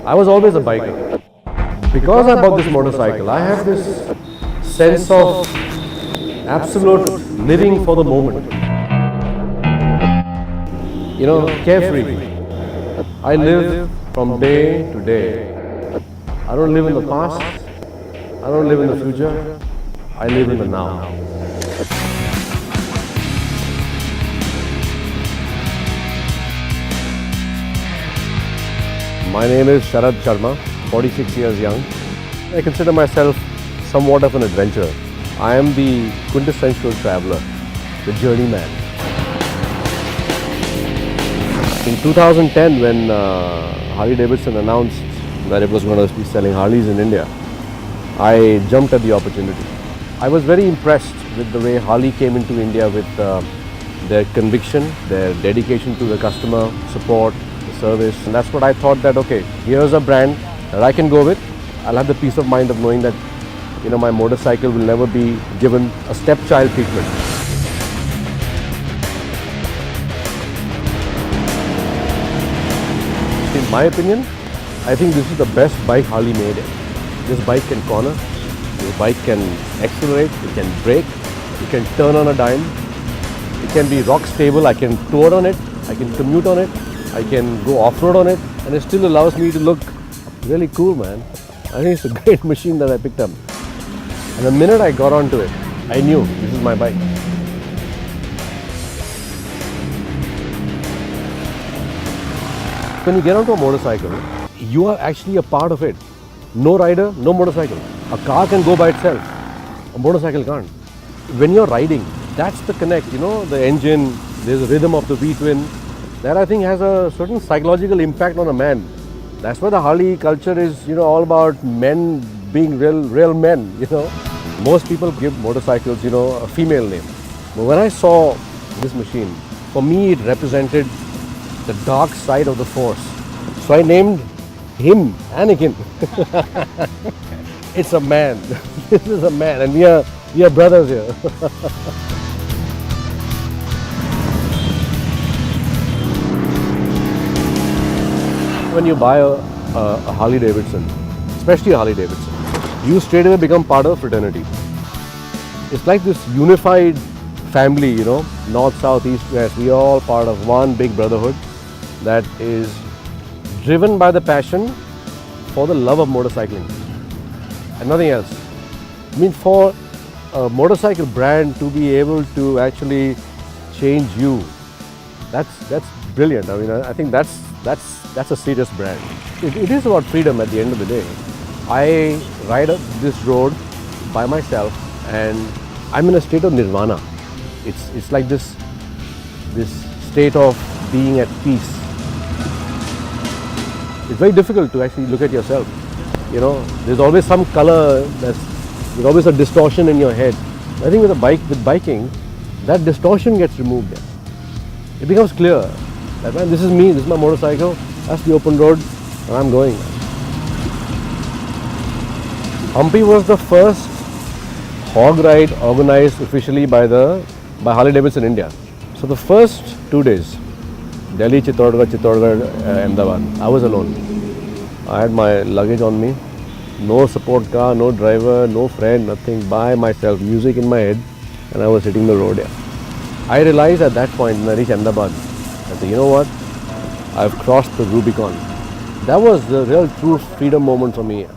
I was always a biker. Because I bought this motorcycle, I have this sense of absolute living for the moment. You know, carefree. I live from day to day. I don't live in the past. I don't live in the future. I live in the now. My name is Sharad Sharma, 46 years young. I consider myself somewhat of an adventurer. I am the quintessential traveler, the journeyman. In 2010, when Harley-Davidson announced that it was going to be selling Harleys in India, I jumped at the opportunity. I was very impressed with the way Harley came into India with their conviction, their dedication to the customer, support, the service. And that's what I thought that, okay, here's a brand that I can go with. I'll have the peace of mind of knowing that, you know, my motorcycle will never be given a stepchild treatment. In my opinion, I think this is the best bike Harley made. This bike can corner, this bike can accelerate, it can brake, it can turn on a dime, it can be rock stable, I can tour on it, I can commute on it, I can go off-road on it, and it still allows me to look really cool, man. I think it's a great machine that I picked up. And the minute I got onto it, I knew this is my bike. When you get onto a motorcycle, you are actually a part of it. No rider, no motorcycle. A car can go by itself. A motorcycle can't. When you're riding, that's the connect, you know, the engine, there's a rhythm of the V-twin. That I think has a certain psychological impact on a man. That's why the Harley culture is, you know, all about men being real men, you know. Most people give motorcycles, you know, a female name. But when I saw this machine, for me it represented the dark side of the force. So I named him Anakin. It's a man. This is a man, and we are brothers here. When you buy a Harley-Davidson, especially a Harley-Davidson, you straight away become part of a fraternity. It's like this unified family, you know, north, south, east, west. We are all part of one big brotherhood that is driven by the passion for the love of motorcycling and nothing else. I mean, for a motorcycle brand to be able to actually change you, that's brilliant. I mean, I think that's a serious brand. It is about freedom at the end of the day. I ride up this road by myself and I'm in a state of nirvana. It's like this state of being at peace. It's very difficult to actually look at yourself. You know, there's always some color, there's always a distortion in your head. I think with biking, that distortion gets removed there. It becomes clear that, man, this is me, this is my motorcycle, that's the open road, and I'm going. Hampi was the first hog ride organized officially by Harley-Davidson India. So the first 2 days, Delhi, Chittorgarh, Ahmedabad, I was alone. I had my luggage on me, no support car, no driver, no friend, nothing, by myself, music in my head, and I was hitting the road here. I realized at that point when I reached Ahmedabad, I said, you know what, I've crossed the Rubicon. That was the real true freedom moment for me.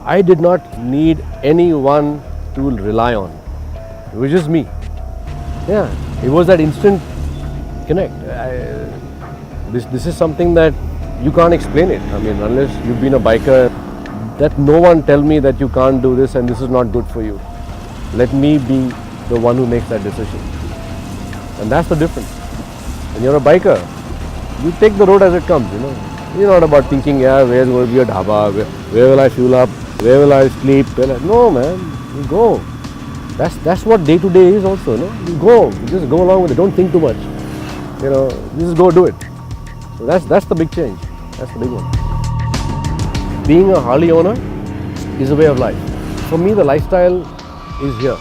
I did not need anyone to rely on. It was just me. Yeah, it was that instant connect. This is something that you can't explain it. I mean, unless you've been a biker, that no one tell me that you can't do this and this is not good for you. Let me be the one who makes that decision. And that's the difference. When you're a biker, you take the road as it comes, you know. You're not about thinking, yeah, where's going to be a dhaba, where will I fuel up, where will I sleep? No, man, you go. That's what day to day is also, no? You go, you just go along with it, don't think too much. You know, you just go do it. So that's the big change. That's the big one. Being a Harley owner is a way of life. For me, the lifestyle is here.